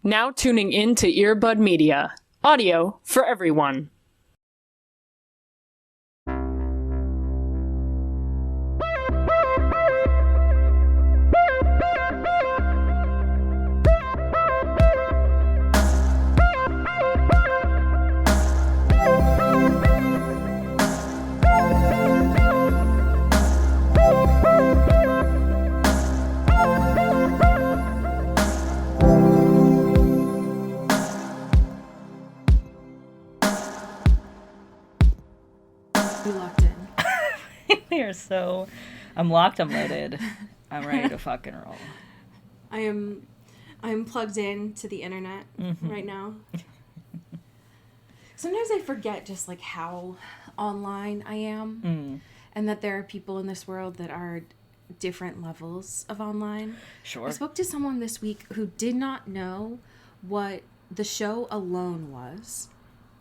Now tuning in to Earbud Media. Audio for everyone. I'm locked, I'm loaded. I'm ready to fucking roll. I'm plugged in to the internet right now. Sometimes I forget just like how online I am and that there are people in this world that are different levels of online. Sure. I spoke to someone this week who did not know what the show Alone was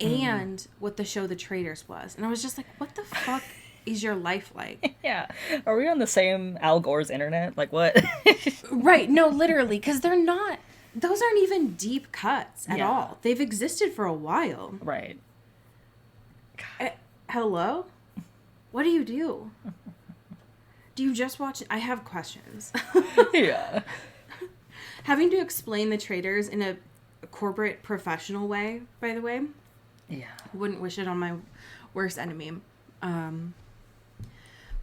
and what the show The Traitors was. And I was just like, what the fuck is your life like? Yeah. Are we on the same Al Gore's internet? Like, what? Right. No, literally. Because they're not... Those aren't even deep cuts at all. They've existed for a while. Right. Hello? What do you do? Do you just watch... I have questions. Yeah. Having to explain The Traitors in a corporate professional way, by the way. Yeah. Wouldn't wish it on my worst enemy.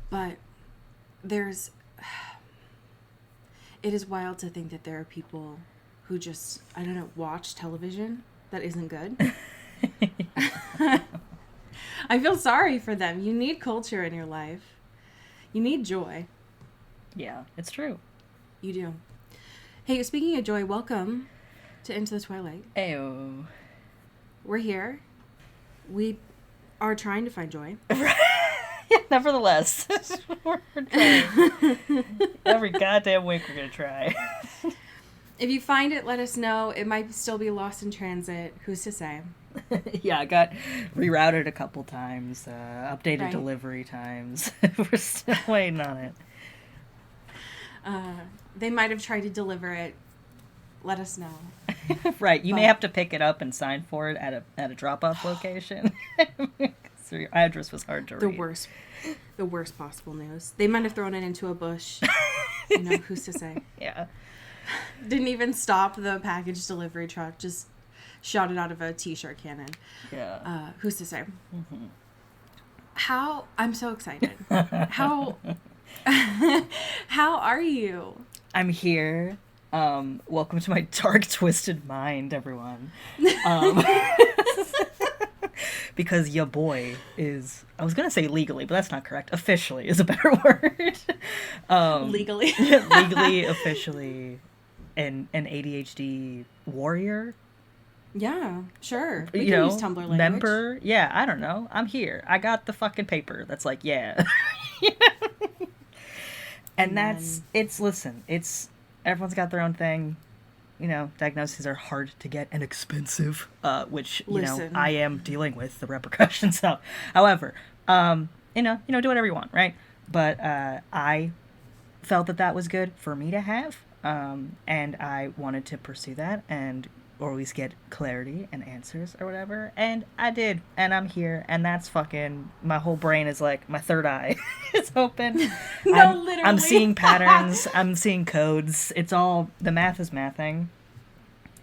But there's... It is wild to think that there are people who just, I don't know, watch television that isn't good. I feel sorry for them. You need culture in your life. You need joy. Yeah, it's true. You do. Hey, speaking of joy, welcome to Into the Twilight. Ayo. We're here. We are trying to find joy. Nevertheless, we're trying. Every goddamn week we're going to try. If you find it, let us know. It might still be lost in transit. Who's to say? Yeah, I got rerouted a couple times, updated delivery times. We're still waiting on it. They might have tried to deliver it. Let us know. Right, you may have to pick it up and sign for it at a drop-off location. So your address was hard to read. The worst possible news. They might have thrown it into a bush. You know, who's to say? Yeah. Didn't even stop the package delivery truck. Just shot it out of a t-shirt cannon. Yeah. Who's to say? Mm-hmm. I'm so excited. How are you? I'm here. Welcome to my dark, twisted mind, everyone. Because your boy is, I was going to say legally, but that's not correct. Officially is a better word. Legally. Legally, officially, an ADHD warrior. Yeah, sure. We you can know, use Tumblr language. Member. Yeah, I don't know. I'm here. I got the fucking paper that's like, yeah. And it's, everyone's got their own thing. You know, diagnoses are hard to get and expensive, which, you know, I am dealing with the repercussions of. However, do whatever you want, right? But I felt that was good for me to have, and I wanted to pursue that and always get clarity and answers or whatever, and I did, and I'm here, and that's fucking, my whole brain is like, my third eye is open. Literally. I'm seeing patterns, I'm seeing codes, it's all, the math is mathing,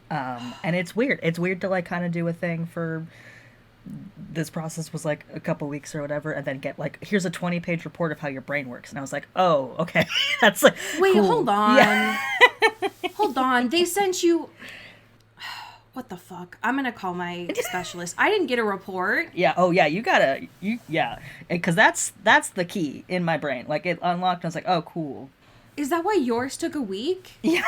and it's weird to like kind of do a thing for, this process was like a couple weeks or whatever, and then get like, here's a 20-page report of how your brain works, and I was like, oh, okay, that's like, wait, cool. Hold on. Yeah. Hold on, they sent you... What the fuck? I'm gonna call my specialist. I didn't get a report. Yeah. Oh, yeah. Yeah. Because that's the key in my brain. Like, it unlocked. And I was like, oh, cool. Is that why yours took a week? Yeah.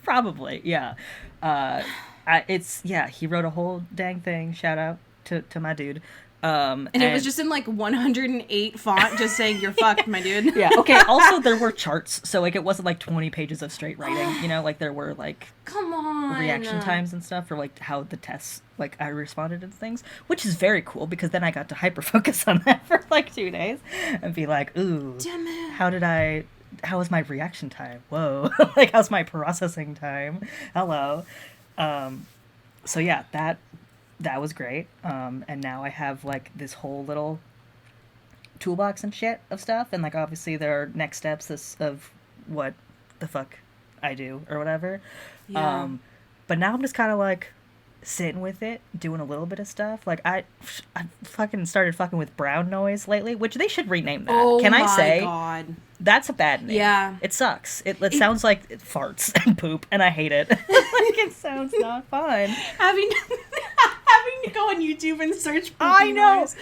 Probably. Yeah. He wrote a whole dang thing. Shout out to my dude. And it was just in like 108 font, just saying you're fucked, my dude. Yeah. Okay. Also, there were charts, so like it wasn't like 20 pages of straight writing. You know, like there were like come on reaction times and stuff for like how the tests, like I responded to things, which is very cool because then I got to hyper focus on that for like 2 days and be like, ooh, damn it. How was my reaction time? Whoa. Like, how's my processing time? Hello. So yeah, that was great. And now I have like this whole little toolbox and shit of stuff, and like obviously there are next steps of what the fuck I do or whatever. Yeah. But now I'm just kind of like sitting with it, doing a little bit of stuff. Like I fucking started fucking with brown noise lately, which they should rename that. Oh Can I my say? God. That's a bad name. Yeah. It sucks. It sounds like it farts and poop, and I hate it. Like, it sounds not fun. Having to go on YouTube and search poopy I know. noise.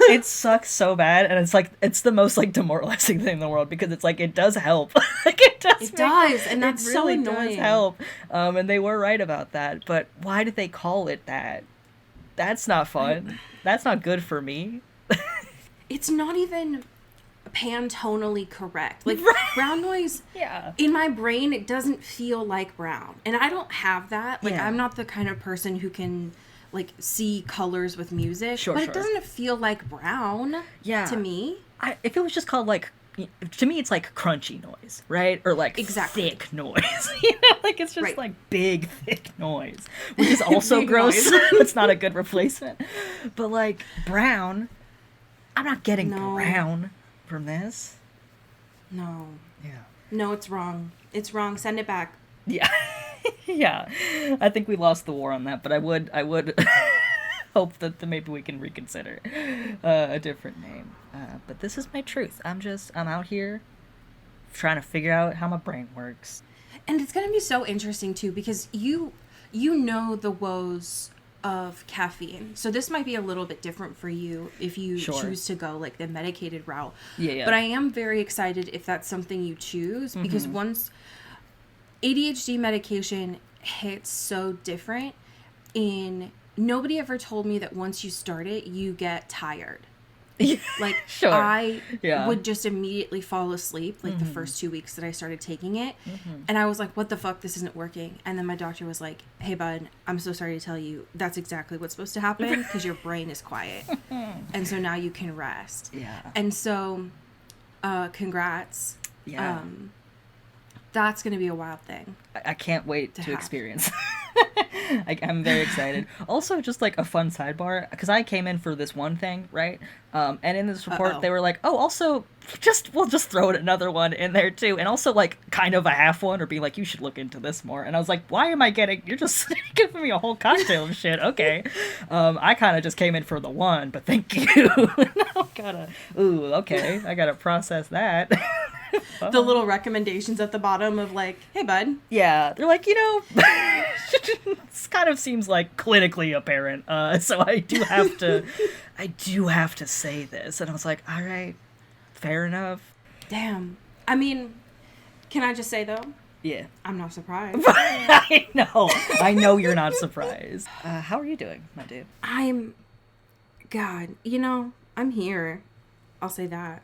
It sucks so bad, and it's like, it's the most like demoralizing thing in the world, because it's like, it does help. Like it does. And that's it so really annoying. does help. And they were right about that. But why did they call it that? That's not fun. That's not good for me. It's not even pantonally correct. Like, Right. brown noise, Yeah. in my brain, it doesn't feel like brown. And I don't have that. Like, Yeah. I'm not the kind of person who can, like, see colors with music. Sure, but sure. it doesn't feel like brown to me. If it was just called like, to me it's like crunchy noise, right? Or like Exactly. thick noise. You know, like it's just Right. like big thick noise, which is also Big gross. noise. It's not a good replacement. But like brown, I'm not getting No. brown from this. No. Yeah. No, it's wrong. It's wrong. Send it back. Yeah. Yeah. I think we lost the war on that, but I would hope that maybe we can reconsider a different name. But this is my truth. I'm out here trying to figure out how my brain works. And it's going to be so interesting, too, because you know the woes of caffeine. So this might be a little bit different for you if you Sure. choose to go, like, the medicated route. Yeah. But I am very excited if that's something you choose, because once ADHD medication hits so different, nobody ever told me that once you start it, you get tired. Like, Sure. I Yeah. would just immediately fall asleep, like, the first 2 weeks that I started taking it. And I was like, what the fuck? This isn't working. And then my doctor was like, hey, bud, I'm so sorry to tell you, that's exactly what's supposed to happen, because your brain is quiet. And so now you can rest. Yeah. And so, congrats. Yeah. That's going to be a wild thing. I can't wait to have. experience. I'm very excited. Also, just like a fun sidebar, because I came in for this one thing, right? And in this report, they were like, "Oh, also, we'll just throw another one in there too," and also like kind of a half one, or being like, "You should look into this more." And I was like, "Why am I getting? You're just giving me a whole cocktail of shit." Okay, I kind of just came in for the one, but thank you. Now okay, I gotta process that. The little recommendations at the bottom of like, hey, bud. Yeah, they're like, this kind of seems like clinically apparent. So I do have to say this. And I was like, all right, fair enough. Damn. I mean, can I just say, though? Yeah. I'm not surprised. I know you're not surprised. How are you doing, my dude? God, I'm here. I'll say that.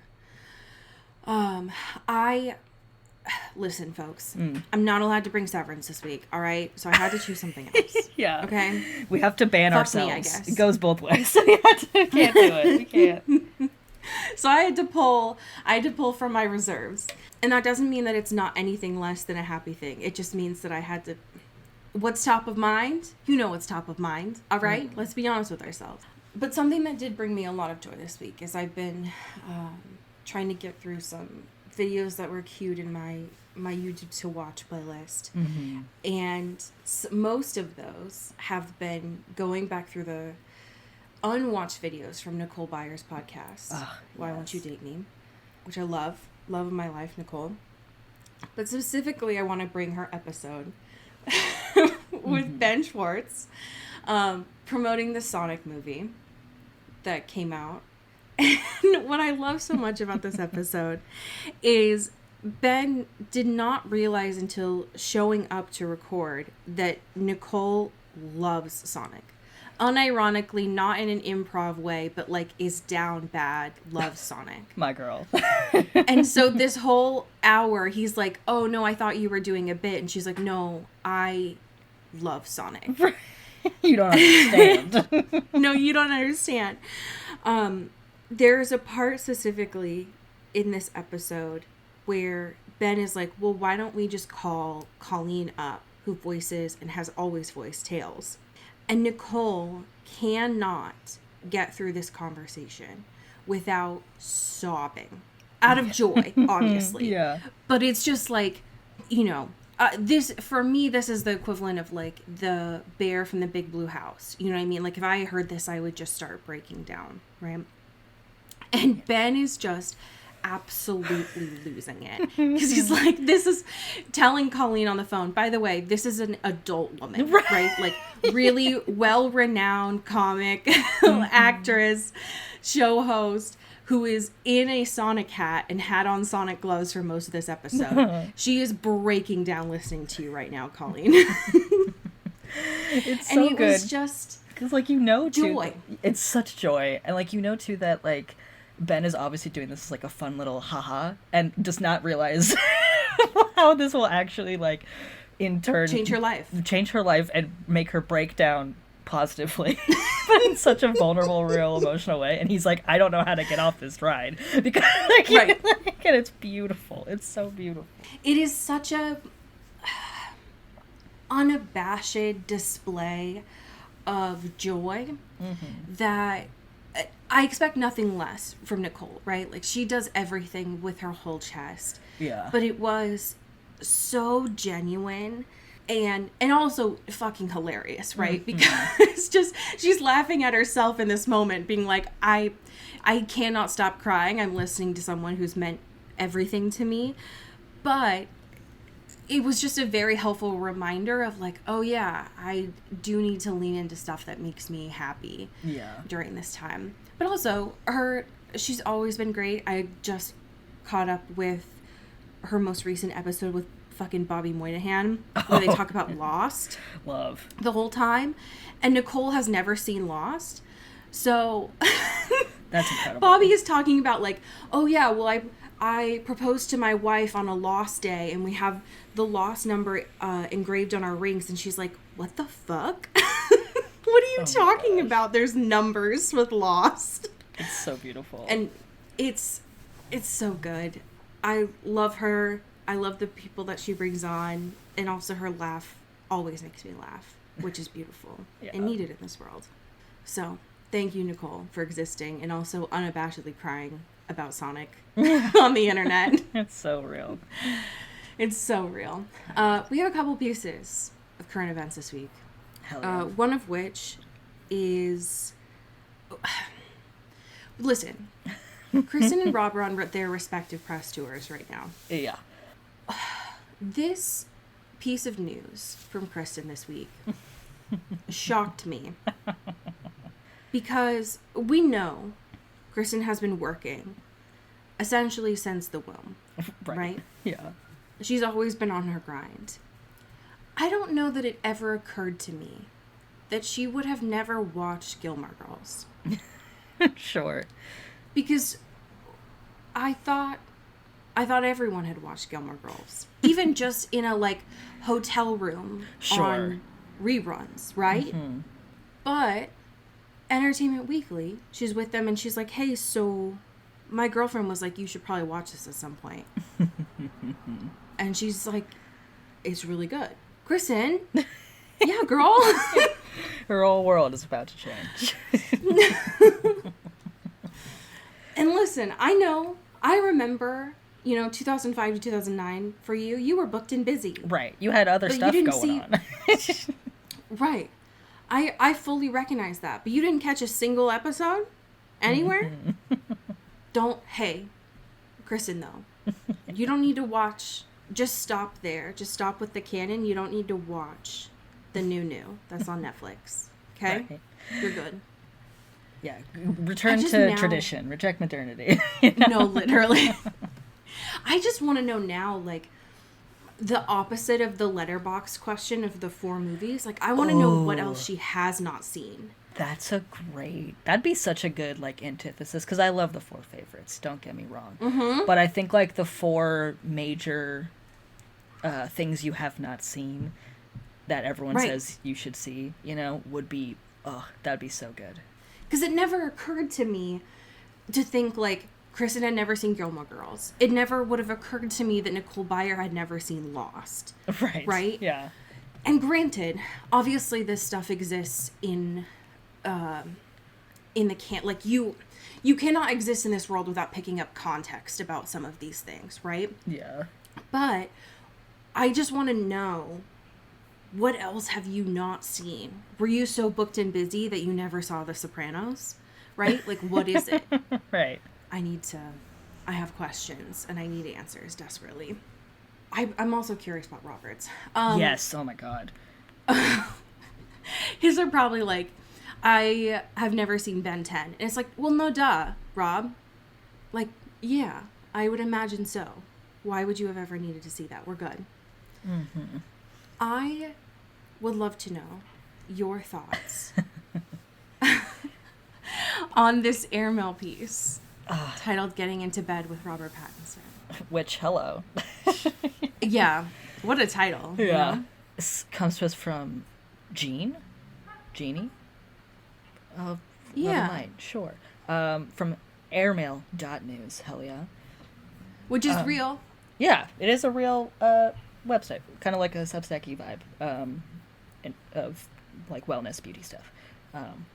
Listen, folks, I'm not allowed to bring Severance this week, all right? So I had to choose something else. Yeah. Okay? We have to ban Fuck ourselves. me, I guess. It goes both ways. We can't do it. We can't. So I had to pull from my reserves. And that doesn't mean that it's not anything less than a happy thing. It just means that I had to... What's top of mind? You know what's top of mind, all right? Let's be honest with ourselves. But something that did bring me a lot of joy this week is I've been trying to get through some videos that were queued in my YouTube to watch playlist. And most of those have been going back through the unwatched videos from Nicole Byer's podcast, Why Won't You Date Me, which I love of my life, Nicole. But specifically, I want to bring her episode with Ben Schwartz promoting the Sonic movie that came out. And what I love so much about this episode is Ben did not realize until showing up to record that Nicole loves Sonic. Unironically, not in an improv way, but like is down bad, loves Sonic. My girl. And so this whole hour, he's like, oh no, I thought you were doing a bit. And she's like, no, I love Sonic. You don't understand. No, you don't understand. There's a part specifically in this episode where Ben is like, well, why don't we just call Colleen up who voices and has always voiced Tails. And Nicole cannot get through this conversation without sobbing. Out of joy, obviously. Yeah. But it's just like, you know, this, for me, this is the equivalent of like the bear from the Big Blue House. You know what I mean? Like if I heard this, I would just start breaking down, right? And Ben is just absolutely losing it. Because he's like, this is telling Colleen on the phone, by the way, this is an adult woman, right? Like really well-renowned comic actress, show host, who is in a Sonic hat and had on Sonic gloves for most of this episode. She is breaking down listening to you right now, Colleen. It's so good. And it was just... Because, like, you know, too, joy. It's such joy. And, like, you know, too, that, like, Ben is obviously doing this as, like, a fun little haha and does not realize how this will actually, like, in turn... Change her life and make her break down positively. But in such a vulnerable, real, emotional way. And he's like, I don't know how to get off this ride. Because, like, right. And it's beautiful. It's so beautiful. It is such a unabashed display of joy that I expect nothing less from Nicole, right? Like, she does everything with her whole chest. Yeah. But it was so genuine and also fucking hilarious, right? Because it's just, she's laughing at herself in this moment, being like, I cannot stop crying. I'm listening to someone who's meant everything to me. But it was just a very helpful reminder of like, oh yeah, I do need to lean into stuff that makes me happy during this time. But also, she's always been great. I just caught up with her most recent episode with fucking Bobby Moynihan, where they talk about Lost. Love. The whole time. And Nicole has never seen Lost. So that's incredible. Bobby is talking about like, oh yeah, well I proposed to my wife on a Lost day and we have the Lost number engraved on our rings, and she's like, what the fuck? What are you talking about? There's numbers with Lost. It's so beautiful. And it's so good. I love her. I love the people that she brings on, and also her laugh always makes me laugh, which is beautiful and needed in this world. So thank you, Nicole, for existing and also unabashedly crying about Sonic on the internet. It's so real. It's so real. We have a couple pieces of current events this week. Hell yeah. One of which is... Listen, Kristen and Rob are on their respective press tours right now. Yeah. This piece of news from Kristen this week shocked me. Because we know Kristen has been working essentially since the womb, right? Yeah. She's always been on her grind. I don't know that it ever occurred to me that she would have never watched Gilmore Girls. Sure. Because I thought everyone had watched Gilmore Girls. Even just in a, like, hotel room on reruns, right? Mm-hmm. But Entertainment Weekly, she's with them and she's like, hey, so my girlfriend was like, you should probably watch this at some point. And she's like, it's really good. Kristen, yeah, girl. Her whole world is about to change. And listen, I remember, 2005 to 2009 for you. You were booked and busy. Right. You had other stuff going on. Right. I fully recognize that. But you didn't catch a single episode anywhere? Hey, Kristen, though. You don't need to watch. Just stop there. Just stop with the canon. You don't need to watch the new that's on Netflix. Okay? Right. You're good. Yeah. Return to tradition. Reject modernity. No, literally. I just want to know now, like, the opposite of the letterbox question of the 4 movies. Like, I want to know what else she has not seen. That'd be such a good, like, antithesis, because I love the 4 favorites, don't get me wrong. Mm-hmm. But I think, like, the 4 major things you have not seen that everyone says you should see, would be, that'd be so good. Because it never occurred to me to think, like, Kristen had never seen Gilmore Girls. It never would have occurred to me that Nicole Byer had never seen Lost. Right? Right? Yeah. And granted, obviously this stuff exists in the like you cannot exist in this world without picking up context about some of these things, right? Yeah. But I just want to know, what else have you not seen? Were you so booked and busy that you never saw The Sopranos? Right? Like, what is it? Right. I have questions and I need answers desperately. I'm also curious about Robert's. Yes. Oh my God. His are probably like, I have never seen Ben 10. And it's like, well, no, duh, Rob. Like, yeah, I would imagine so. Why would you have ever needed to see that? We're good. Mm-hmm. I would love to know your thoughts on this airmail piece titled Getting into Bed with Robert Pattinson. Which, hello. Yeah, what a title. Yeah. You know? This comes to us from Jeannie? Yeah. Night, sure. From airmail.news, hell yeah. Which is real. Yeah, it is a real website, kind of like a Substack-y vibe of like wellness beauty stuff,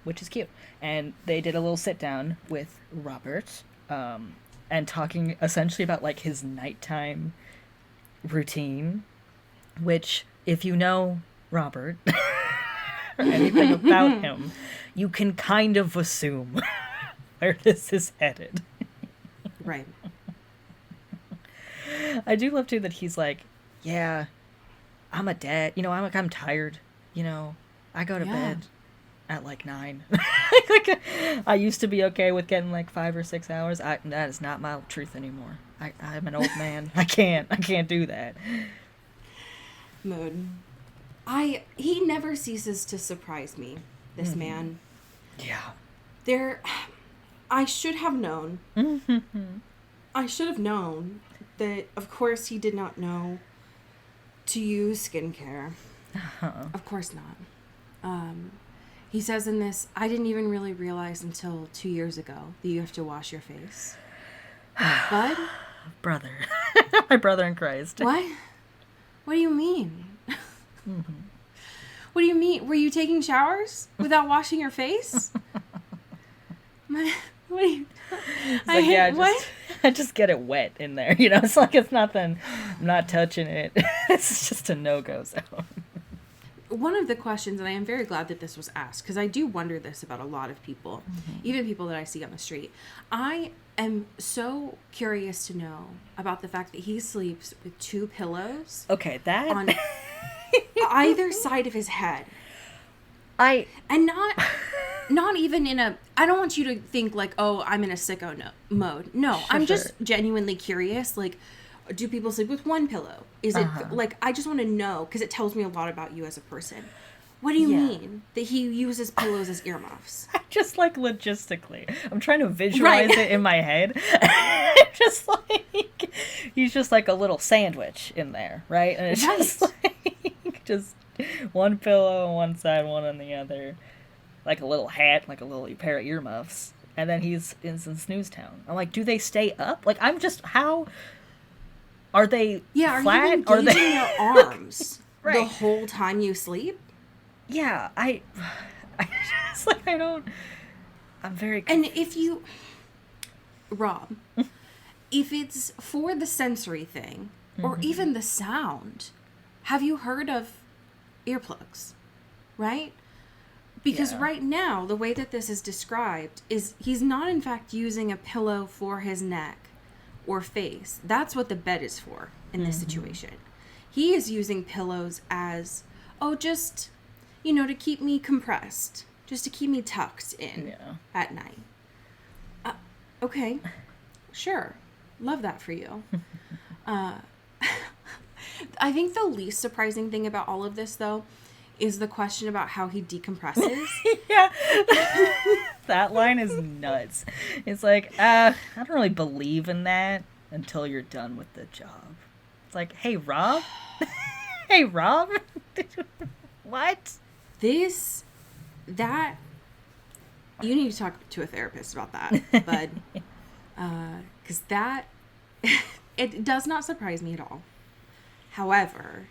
which is cute. And they did a little sit down with Robert and talking essentially about like his nighttime routine, which if you know Robert or anything about him, you can kind of assume where this is headed. Right. I do love too that he's like, yeah, I'm a dad. You know, I'm tired. You know, I go to bed at like 9. Like, I used to be okay with getting like 5 or 6 hours. That is not my truth anymore. I'm an old man. I can't do that. Mood. He never ceases to surprise me. This man. Yeah. I should have known. I should have known that, of course, he did not know to use skincare. Of course not. He says in this, I didn't even really realize until 2 years ago that you have to wash your face. Bud? Brother. My brother in Christ. What? What do you mean? What do you mean? Were you taking showers without washing your face? What do you... I just get it wet in there. You know, it's like it's nothing. I'm not touching it. It's just a no-go zone. One of the questions, and I am very glad that this was asked, because I do wonder this about a lot of people, even people that I see on the street. I am so curious to know about the fact that he sleeps with 2 pillows. Okay, that... on either side of his head. And not even in a... I don't want you to think like, oh, I'm in a sicko mode. No, I'm just genuinely curious. Like, do people sleep with 1 pillow? Is it like, I just want to know, because it tells me a lot about you as a person. What do you mean that he uses pillows as earmuffs? Just like logistically. I'm trying to visualize it in my head. Just like, he's just like a little sandwich in there, right? And it's just like, just 1 pillow on one side, 1 on the other. Like a little hat, like a little pair of earmuffs. And then he's in Snooze Town. I'm like, do they stay up? Like, I'm just, how... Are they flat? Are you engaging your arms the whole time you sleep? Yeah, I just, like, I'm very confused. And if you... Rob, if it's for the sensory thing, or even the sound, have you heard of earplugs? Right? Because right now, the way that this is described is he's not, in fact, using a pillow for his neck or face. That's what the bed is for in this situation. He is using pillows as, just, to keep me compressed. Just to keep me tucked in at night. Okay. Sure. Love that for you. I think the least surprising thing about all of this, though, is the question about how he decompresses. Yeah. That line is nuts. It's like, I don't really believe in that until you're done with the job. It's like, hey, Rob? Hey, Rob? What? You need to talk to a therapist about that, bud. Because that, it does not surprise me at all. However,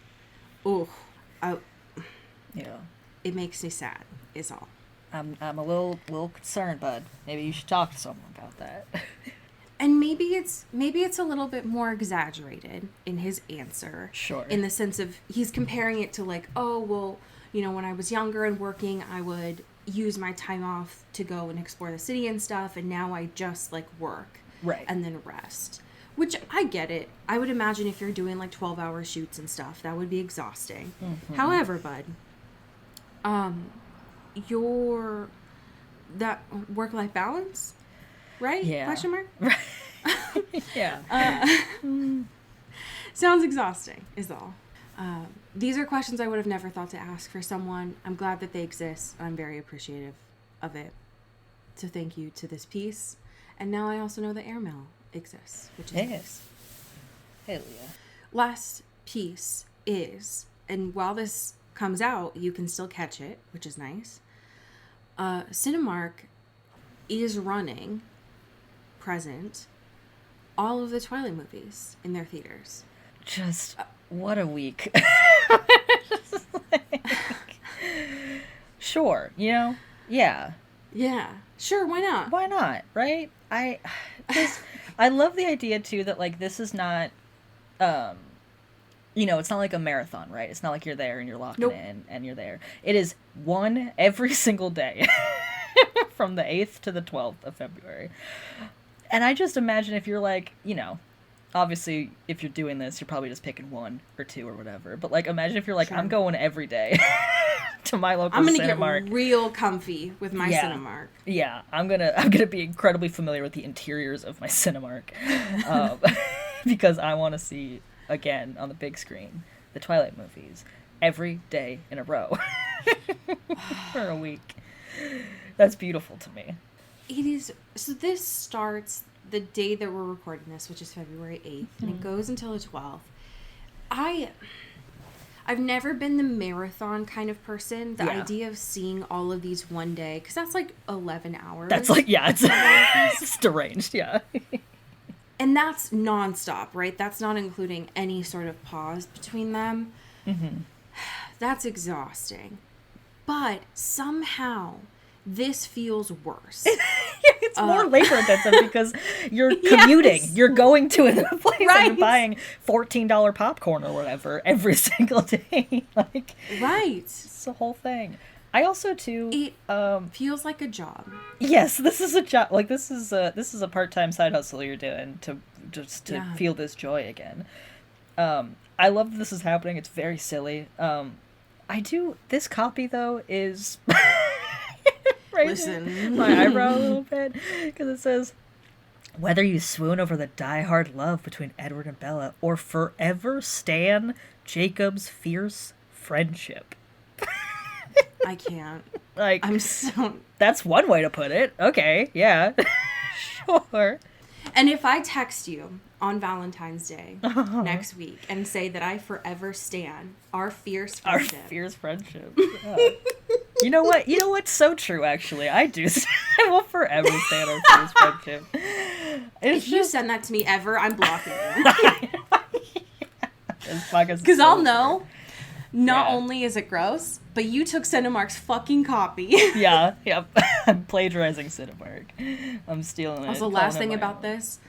Yeah. It makes me sad, is all. I'm a little concerned, bud. Maybe you should talk to someone about that. And maybe it's a little bit more exaggerated in his answer. Sure. In the sense of he's comparing it to like, oh, well, you know, when I was younger and working, I would use my time off to go and explore the city and stuff, and now I just like work. Right. And then rest. Which I get it. I would imagine if you're doing like 12-hour shoots and stuff, that would be exhausting. Mm-hmm. However, bud, that work-life balance, right? Yeah. Question mark? Right. Yeah. Sounds exhausting, is all. These are questions I would have never thought to ask for someone. I'm glad that they exist. I'm very appreciative of it. So thank you to this piece. And now I also know that airmail exists, which is nice. Hell yeah. Last piece is, and while this comes out, you can still catch it, which is nice. Cinemark is running, present, all of the Twilight movies in their theaters. Just, what a week. Sure, you know? Yeah. Yeah. Sure, why not? Why not, right? I love the idea, too, that, like, this is not, you know, it's not like a marathon, right? It's not like you're there and you're locking in and you're there. It is one every single day from the 8th to the 12th of February. And I just imagine if you're like, you know, obviously if you're doing this, you're probably just picking one or two or whatever. But, like, imagine if you're like, sure, I'm going every day to my local Cinemark. I'm gonna get real comfy with my Cinemark. Yeah, I'm gonna be incredibly familiar with the interiors of my Cinemark, because I want to see, again, on the big screen, the Twilight movies every day in a row for a week. That's beautiful to me. It is. So this starts the day that we're recording this, which is February 8th, and it goes until the 12th. I've never been the marathon kind of person. The idea of seeing all of these one day, because that's like 11 hours. That's like, yeah, it's deranged, yeah. And that's nonstop, right? That's not including any sort of pause between them. Mm-hmm. That's exhausting. But somehow, this feels worse. It's more labor intensive because you're commuting. Yes. You're going to another place and you're buying $14 popcorn or whatever every single day. Like, right. It's the whole thing. I also too. It feels like a job. Yes, this is a job. Like this is a part-time side hustle you're doing to feel this joy again. I love that this is happening. It's very silly. This copy though is. Listen, my eyebrow a little bit because it says, whether you swoon over the die-hard love between Edward and Bella or forever stan Jacob's fierce friendship. I can't. Like, I'm so. That's one way to put it. Okay, yeah, sure. And if I text you on Valentine's Day next week and say that I forever stan our fierce friendship. Our fierce friendship. Yeah. You know what? So true, actually. I do. I will forever stand our fierce friendship. If you send that to me ever, I'm blocking you. Because I'll know. Not only is it gross, but you took Cinemark's fucking copy. Yeah, yep. I'm plagiarizing Cinemark. I'm stealing it. Also, last thing about this,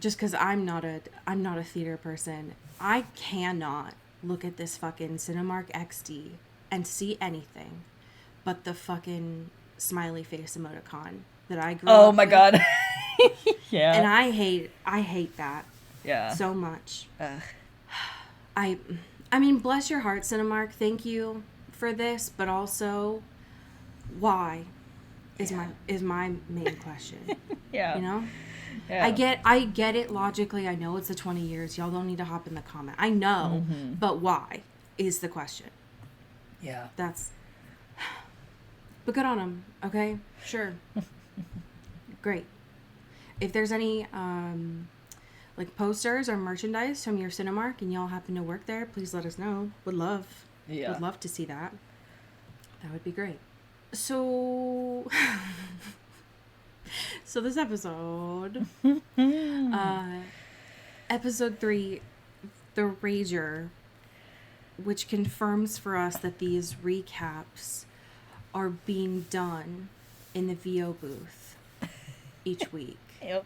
just because I'm not a theater person, I cannot look at this fucking Cinemark XD and see anything but the fucking smiley face emoticon that I grew up with. Oh my god. Yeah. And I hate that. Yeah. So much. I mean, bless your heart, Cinemark. Thank you for this, but also, why is my main question. Yeah. You know? Yeah. I get it logically. I know it's the 20 years. Y'all don't need to hop in the comment. I know, but why is the question. Yeah. But good on them, okay? Sure. Great. If there's any like posters or merchandise from your Cinemark and y'all happen to work there, please let us know. Would love to see that. That would be great. So this episode, episode 3, The Rager, which confirms for us that these recaps are being done in the VO booth each week. Yep.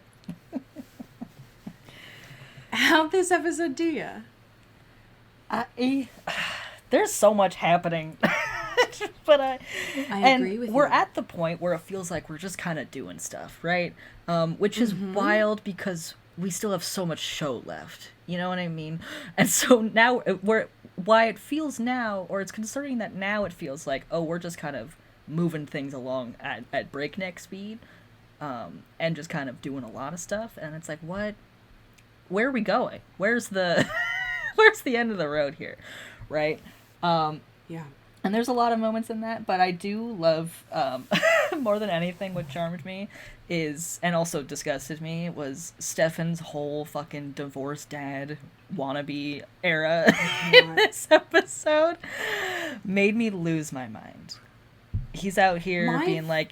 How'd this episode do ya? There's so much happening. But I agree with you. We're at the point where it feels like we're just kind of doing stuff, right? Which is wild because we still have so much show left. You know what I mean? And so now why it feels now, or it's concerning that now it feels like, oh, we're just kind of moving things along at breakneck speed, and just kind of doing a lot of stuff. And it's like, what? Where are we going? Where's the end of the road here, right? Yeah. And there's a lot of moments in that, but I do love, more than anything, what charmed me is, and also disgusted me, was Stefan's whole fucking divorced dad wannabe era in this episode. Made me lose my mind. He's out here being like,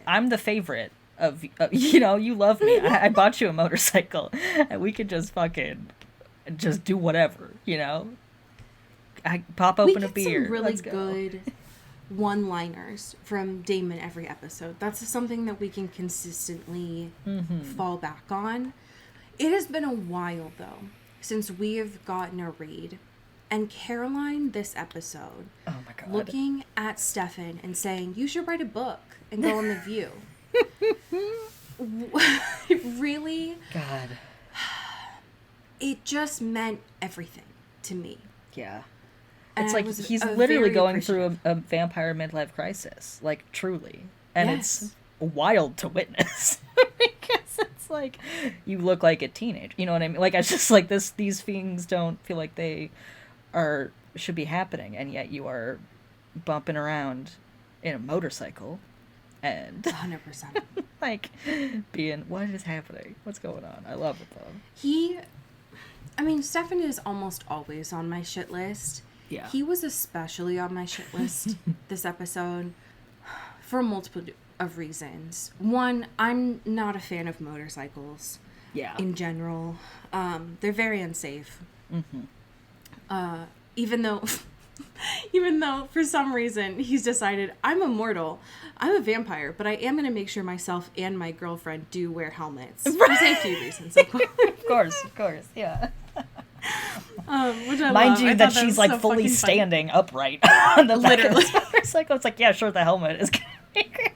I'm the favorite of you love me. I bought you a motorcycle, and we could just fucking just do whatever, I pop open a beer. Some really good one-liners from Damon every episode. That's something that we can consistently fall back on. It has been a while, though, since we have gotten a read. And Caroline, this episode, oh my God, looking at Stefan and saying, you should write a book and go on The View. Really? God. It just meant everything to me. Yeah. And it's like he's literally going through a vampire midlife crisis, like, truly. And It's wild to witness. Because it's like, you look like a teenager. You know what I mean? Like, it's just like these things don't feel like they should be happening. And yet you are bumping around in a motorcycle. And 100%. like, being, what is happening? What's going on? I love it, though. Stefan is almost always on my shit list. Yeah. He was especially on my shit list this episode for multiple of reasons. One, I'm not a fan of motorcycles. Yeah. In general. They're very unsafe. Mm-hmm. Even though for some reason he's decided, I'm immortal, I'm a vampire, but I am going to make sure myself and my girlfriend do wear helmets. For safety reasons, of course. Of course, yeah. Which I Mind love. you, that she's like so fully standing upright on the back of the motorcycle. It's like, yeah, sure, the helmet is gonna be great.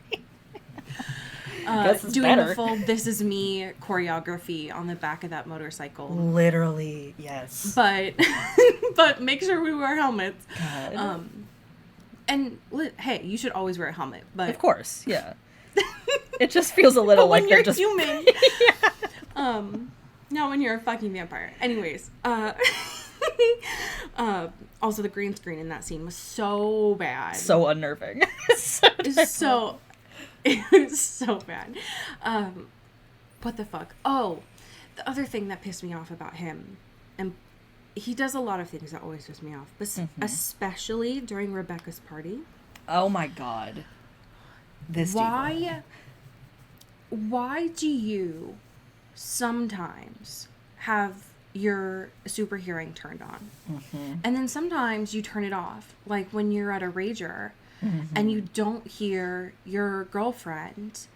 Doing the full "This Is Me" choreography on the back of that motorcycle. Literally, yes. But make sure we wear helmets. God. Hey, you should always wear a helmet. But of course, yeah. It just feels a little like they're just human. Yeah. Not when you're a fucking vampire. Anyways, also the green screen in that scene was so bad. So unnerving. It was so bad. What the fuck? Oh, the other thing that pissed me off about him, and he does a lot of things that always piss me off, but especially during Rebecca's party. Oh my God. Why do you sometimes have your super hearing turned on, and then sometimes you turn it off, like when you're at a rager and you don't hear your girlfriend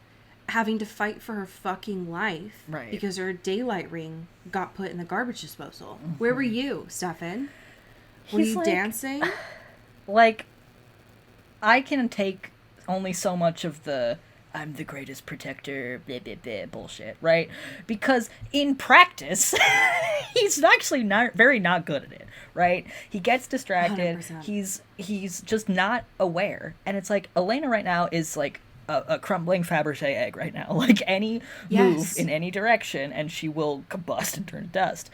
having to fight for her fucking life, right, because her daylight ring got put in the garbage disposal? Where were you, Stefan? Were you dancing? Like, I can take only so much of the I'm the greatest protector, blah, blah, blah, bullshit, right? Because in practice, he's actually not good at it, right? He gets distracted. 100%. He's just not aware. And it's like, Elena right now is like a crumbling Fabergé egg right now. Like, any move in any direction, and she will combust and turn to dust.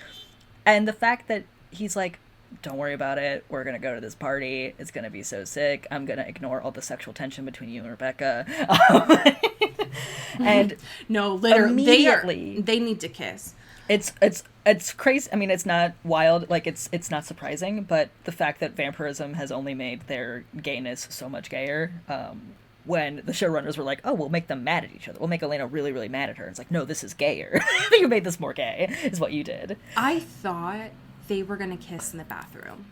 And the fact that he's like, don't worry about it. We're going to go to this party. It's going to be so sick. I'm going to ignore all the sexual tension between you and Rebecca. And no, literally, they need to kiss. It's crazy. I mean, it's not wild. Like, it's not surprising, but the fact that vampirism has only made their gayness so much gayer, when the showrunners were like, oh, we'll make them mad at each other. We'll make Elena really, really mad at her. It's like, no, this is gayer. You made this more gay, is what you did. I thought they were gonna kiss in the bathroom.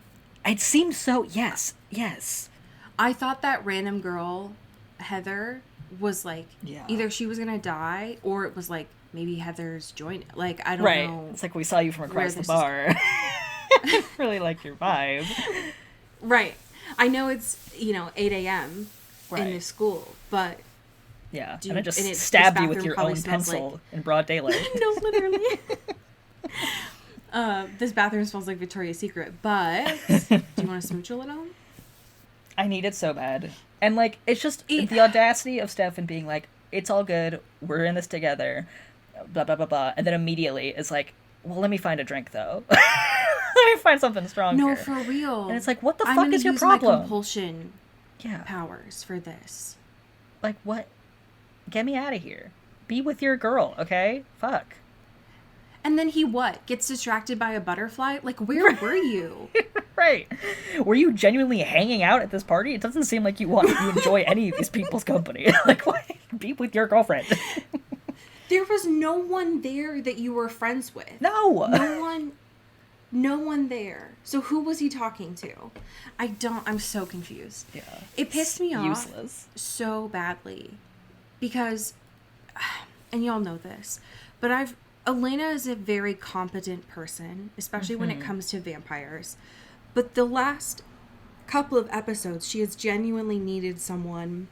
It seems so. Yes. I thought that random girl, Heather, was like, either she was going to die, or it was like, maybe Heather's joined. Like, I don't know. It's like, we saw you from across the bar. Really like your vibe. Right. I know it's, 8 a.m. in this school, but... Yeah, and I just stabbed you with your own pencil in broad daylight. No, literally. This bathroom smells like Victoria's Secret, but do you want to smooch a little? I need it so bad. And, like, it's just the audacity of Stefan being like, it's all good, we're in this together, blah, blah, blah, blah. And then immediately it's like, well, let me find a drink, though. Let me find something stronger. No, for real. And it's like, what the fuck is your problem? I'm going to use my compulsion powers for this. Like, what? Get me out of here. Be with your girl, okay? Fuck. And then he gets distracted by a butterfly? Like, where were you? Right. Were you genuinely hanging out at this party? It doesn't seem like you enjoy any of these people's company. Like, what? Be with your girlfriend. There was no one there that you were friends with. No. No one there. So who was he talking to? I'm so confused. Yeah. It pissed me off useless. So badly. Because, and y'all know this, but Elena is a very competent person, especially when it comes to vampires. But the last couple of episodes, she has genuinely needed someone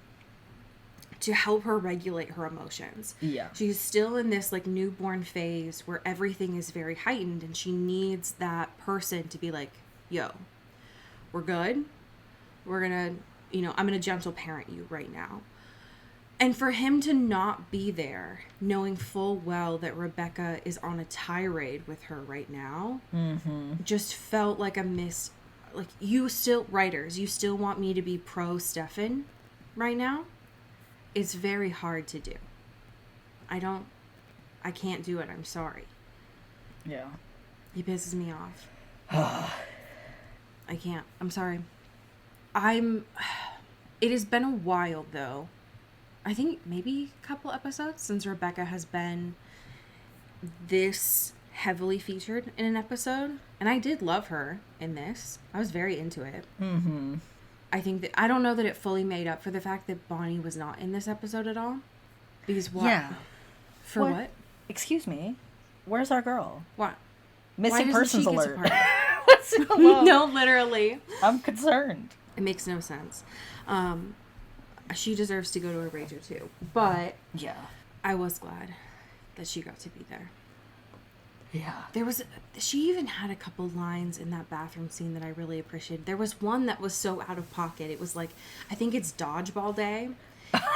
to help her regulate her emotions. Yeah. She's still in this like newborn phase where everything is very heightened, and she needs that person to be like, yo, we're good. We're gonna, I'm gonna gentle parent you right now. And for him to not be there, knowing full well that Rebecca is on a tirade with her right now, just felt like a miss. Like, writers, you still want me to be pro Stefan right now? It's very hard to do. I can't do it. I'm sorry. Yeah. He pisses me off. I can't. I'm sorry. It has been a while, though. I think maybe a couple episodes since Rebecca has been this heavily featured in an episode. And I did love her in this. I was very into it. Mm-hmm. I don't know that it fully made up for the fact that Bonnie was not in this episode at all. Because what? Yeah. For what? Excuse me. Where's our girl? What? Missing persons alert. No, literally. I'm concerned. It makes no sense. She deserves to go to a rager too. But yeah, I was glad that she got to be there. Yeah. She even had a couple lines in that bathroom scene that I really appreciated. There was one that was so out of pocket. It was like, I think it's dodgeball day.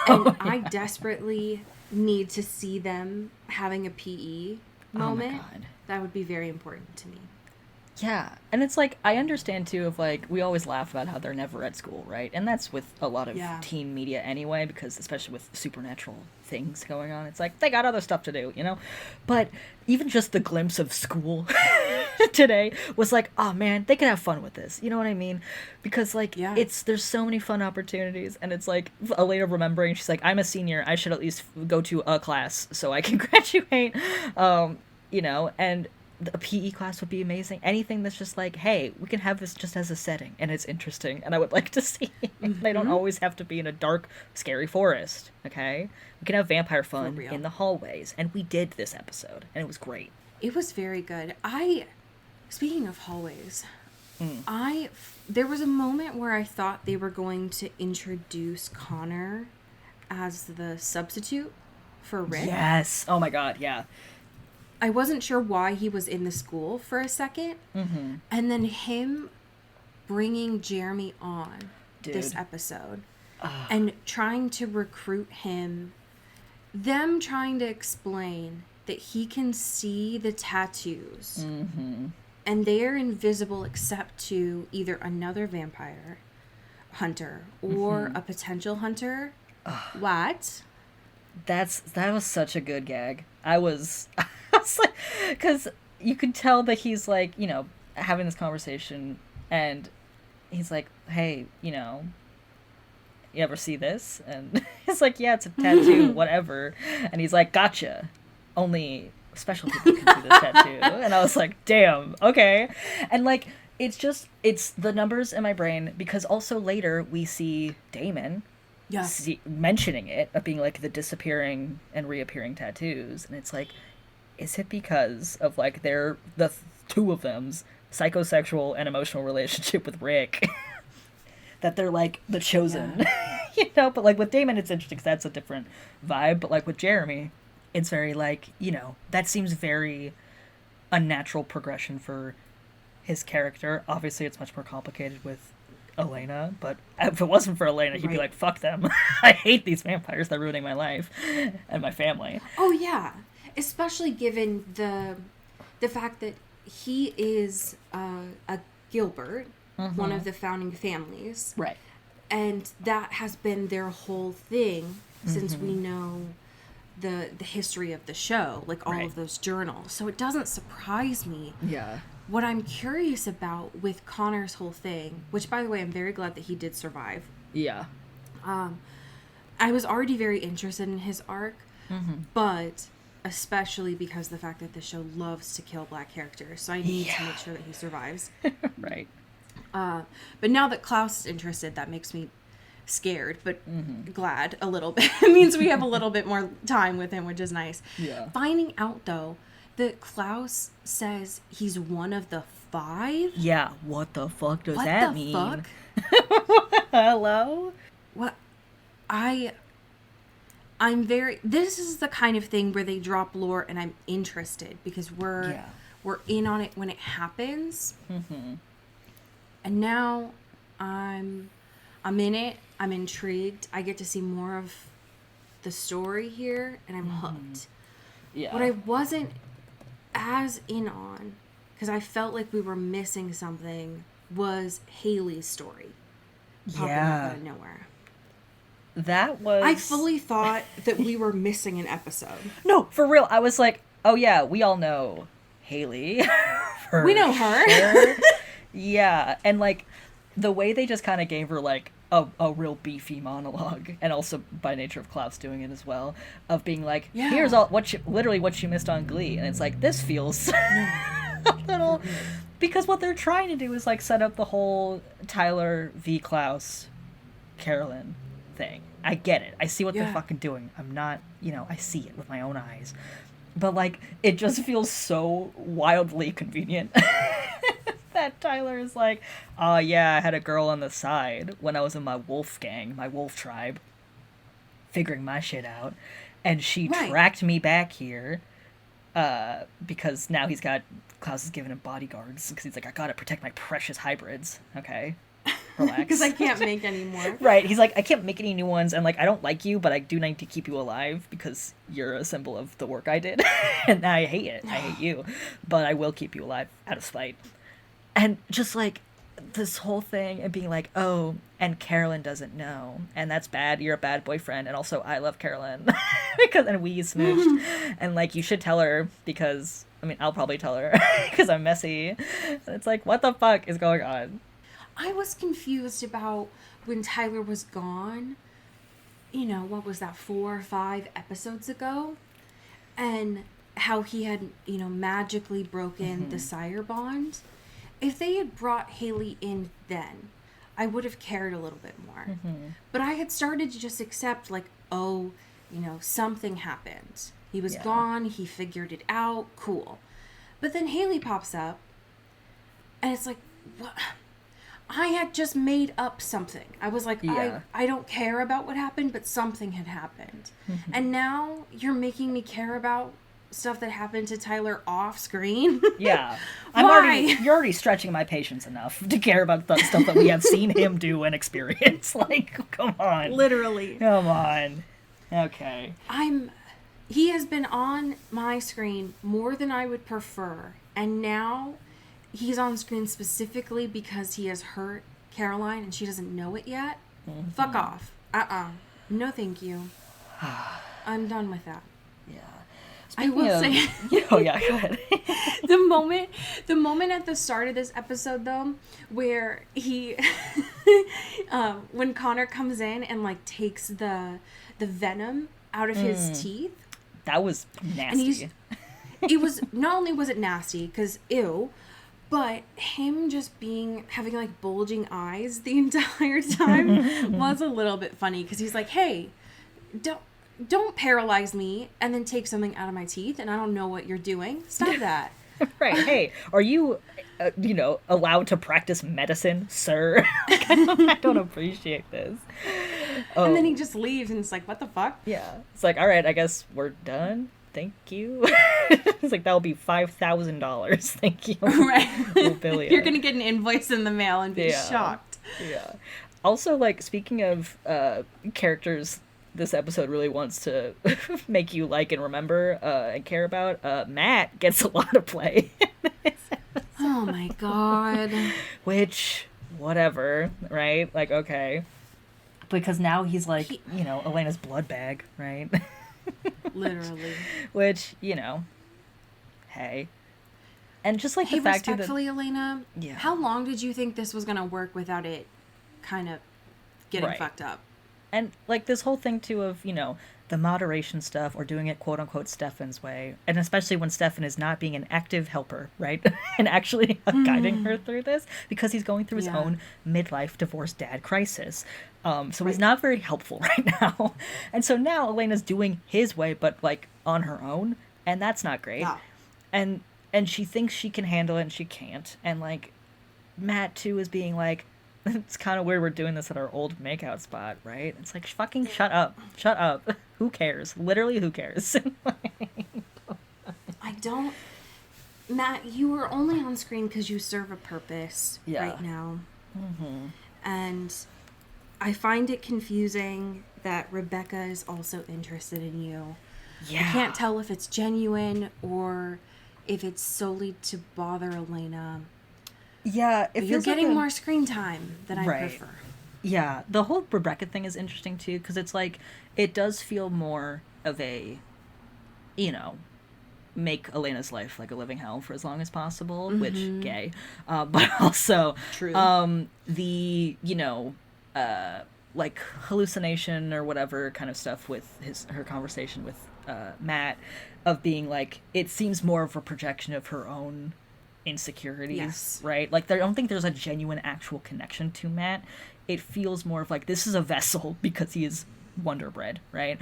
And I desperately need to see them having a PE moment. Oh my God. That would be very important to me. Yeah, and it's like, I understand too of like, we always laugh about how they're never at school, right? And that's with a lot of teen media anyway, because especially with supernatural things going on, it's like, they got other stuff to do, But even just the glimpse of school today was like, oh man, they could have fun with this, you know what I mean? Because like, there's so many fun opportunities, and it's like, Elena remembering, she's like, I'm a senior, I should at least go to a class so I can graduate, and a PE class would be amazing. Anything that's just like, hey, we can have this just as a setting, and it's interesting, and I would like to see it. They don't always have to be in a dark, scary forest, okay? We can have vampire fun in the hallways, and we did this episode, and it was great. It was very good. Speaking of hallways, there was a moment where I thought they were going to introduce Connor as the substitute for Rick. Yes. Oh my God, yeah. I wasn't sure why he was in the school for a second. Mm-hmm. And then him bringing Jeremy on this episode and trying to recruit him, them trying to explain that he can see the tattoos and they are invisible except to either another vampire hunter or a potential hunter. What? That was such a good gag. I was like, because you could tell that he's like, having this conversation, and he's like, hey, you ever see this? And he's like, yeah, it's a tattoo, whatever. And he's like, gotcha. Only special people can see this tattoo. And I was like, damn, okay. And like, it's the numbers in my brain, because also later we see Damon mentioning it, of being like the disappearing and reappearing tattoos, and it's like, is it because of like the two of them's psychosexual and emotional relationship with Rick that they're like the chosen? But like with Damon it's interesting because that's a different vibe, but like with Jeremy it's very like, that seems very unnatural progression for his character. Obviously it's much more complicated with Elena, but if it wasn't for Elena, he'd be like, fuck them. I hate these vampires, they're ruining my life and my family. Oh yeah, especially given the fact that he is a Gilbert, one of the founding families, right? And that has been their whole thing since we know the history of the show, like all of those journals. So it doesn't surprise me. Yeah. What I'm curious about with Connor's whole thing, which by the way, I'm very glad that he did survive. Yeah. I was already very interested in his arc, but especially because the fact that the show loves to kill black characters, so I need to make sure that he survives. Right. But now that Klaus is interested, that makes me scared, but glad a little bit. It means we have a little bit more time with him, which is nice. Yeah. Finding out, though, that Klaus says he's one of the 5? Yeah, what the fuck does that mean? What the fuck? Hello? What? I'm very... This is the kind of thing where they drop lore and I'm interested because we're in on it when it happens. And now I'm in it. I'm intrigued. I get to see more of the story here and I'm hooked. Yeah. What I wasn't as in on, because I felt like we were missing something, was Haley's story popping up out of nowhere. That was... I fully thought that we were missing an episode. No, for real. I was like, oh yeah, we all know Haley. We know her. Sure. Yeah, and like the way they just kind of gave her like a real beefy monologue, and also by nature of Klaus doing it as well, of being like, here's all what she missed on Glee, and it's like, this feels a little, because what they're trying to do is like set up the whole Tyler v. Klaus Carolyn thing. I get it. I see what they're fucking doing. I'm not, I see it with my own eyes. But like, it just feels so wildly convenient that Tyler is like, oh yeah, I had a girl on the side when I was in my wolf gang, my wolf tribe, figuring my shit out, and she tracked me back here because now Klaus is giving him bodyguards because he's like, I gotta protect my precious hybrids. Okay, relax. Because I can't make any more. Right, he's like, I can't make any new ones, and like, I don't like you, but I do need to keep you alive because you're a symbol of the work I did. And I hate it. I hate you, but I will keep you alive out of spite. And just like this whole thing and being like, oh, and Carolyn doesn't know, and that's bad, you're a bad boyfriend, and also I love Carolyn and we smooched, and like, you should tell her, because I'll probably tell her because I'm messy. And it's like, what the fuck is going on? I was confused about when Tyler was gone, what was that, 4 or 5 episodes ago, and how he had magically broken the sire bond. If they had brought Haley in then, I would have cared a little bit more. But I had started to just accept, like, oh, something happened. He was gone, he figured it out, cool. But then Haley pops up, and it's like, what? I had just made up something. I was like, I don't care about what happened, but something had happened. And now you're making me care about stuff that happened to Tyler off screen. Yeah. You're already stretching my patience enough to care about the stuff that we have seen him do and experience. Like, come on. Literally. Come on. Okay. He has been on my screen more than I would prefer. And now he's on screen specifically because he has hurt Caroline and she doesn't know it yet. Fuck off. No thank you. I'm done with that. Yeah. I will say... Oh, yeah, go ahead. the moment at the start of this episode, though, where he... when Connor comes in and, like, takes the venom out of his teeth. That was nasty. And it was... Not only was it nasty, because, ew, But him just having like bulging eyes the entire time was a little bit funny, because he's like, hey, don't paralyze me and then take something out of my teeth and I don't know what you're doing. Stop that. Right. Hey, are you, allowed to practice medicine, sir? I don't appreciate this. Oh. And then he just leaves and it's like, what the fuck? Yeah. It's like, all right, I guess we're done. Thank you. It's like, that'll be $5,000. Thank you. Right. Ophelia. You're going to get an invoice in the mail and be shocked. Yeah. Also, like, speaking of characters this episode really wants to make you like and remember and care about, Matt gets a lot of play. Oh my god. Which, whatever, right? Like, okay. Because now he's like, Elena's blood bag, right? Literally. Which, hey. And just like the fact that... respectfully, Elena, yeah. How long did you think this was going to work without it kind of getting fucked up? And, like, this whole thing, too, of, the moderation stuff, or doing it, quote-unquote, Stefan's way. And especially when Stefan is not being an active helper, right? And actually guiding her through this. Because he's going through his own midlife divorced dad crisis. So he's not very helpful right now. And so now Elena's doing his way, but, like, on her own. And that's not great. Yeah. And she thinks she can handle it, and she can't. And, like, Matt, too, is being like, it's kind of weird we're doing this at our old makeout spot, right? It's like, fucking shut up. Shut up. Who cares? Literally, who cares? I don't... Matt, you are only on screen because you serve a purpose right now. Mm-hmm. And I find it confusing that Rebecca is also interested in you. Yeah. I can't tell if it's genuine or if it's solely to bother Elena. Yeah, but you're getting more screen time than I prefer. Yeah, the whole Rebecca thing is interesting too, because it's like, it does feel more of a, make Elena's life like a living hell for as long as possible, which, gay. But also, true. The, like, hallucination or whatever kind of stuff with her conversation with Matt, of being like, it seems more of a projection of her own insecurities, right? Like, I don't think there's a genuine actual connection to Matt. It feels more of like, this is a vessel because he is Wonder Bread, right?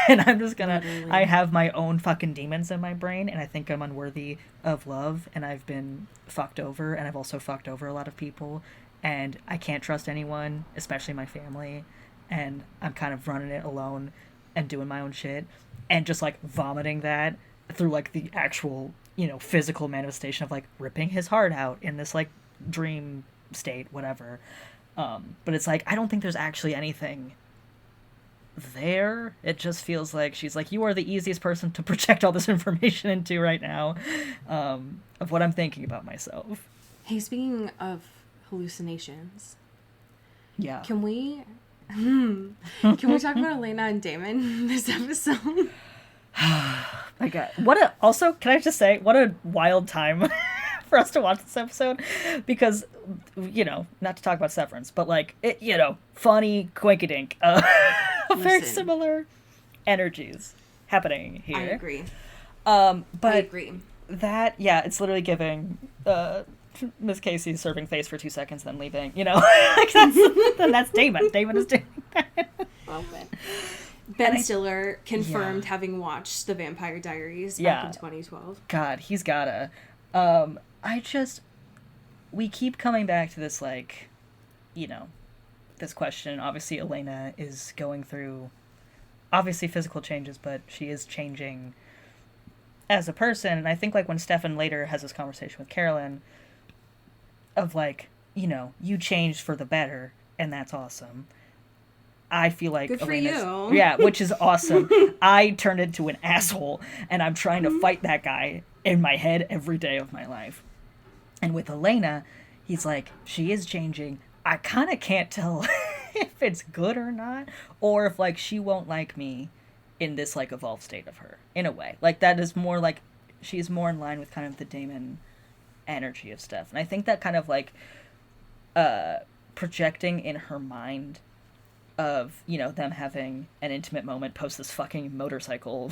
And I'm just gonna, I have my own fucking demons in my brain, and I think I'm unworthy of love, and I've been fucked over, and I've also fucked over a lot of people, and I can't trust anyone, especially my family, and I'm kind of running it alone and doing my own shit, and just like vomiting that through like the actual physical manifestation of like ripping his heart out in this like dream state, whatever. But it's like, I don't think there's actually anything there. It just feels like she's like, you are the easiest person to project all this information into right now, of what I'm thinking about myself. Hey, speaking of hallucinations, can we talk about Elena and Damon this episode? My God. Can I just say, what a wild time for us to watch this episode, because, not to talk about severance, but like, it, funny, quinky-dink, very similar energies happening here. I agree. But I agree. That, it's literally giving, Miss Casey serving face for 2 seconds, then leaving, like that's Damon. Damon is doing that. Well, Ben Stiller confirmed having watched the Vampire Diaries back in 2012. God, he's gotta. We keep coming back to this, like, this question. Obviously, Elena is going through, obviously, physical changes, but she is changing as a person. And I think, like, when Stefan later has this conversation with Carolyn, of, like, you changed for the better, and that's awesome. I feel like good Elena's, for you. Yeah, which is awesome. I turned into an asshole, and I'm trying to fight that guy in my head every day of my life. And with Elena, he's like, she is changing. I kind of can't tell if it's good or not, or if, like, she won't like me in this, like, evolved state of her, in a way. Like, that is more, like, she's more in line with kind of the Damon energy of stuff. And I think that kind of, like, projecting in her mind of, them having an intimate moment post this fucking motorcycle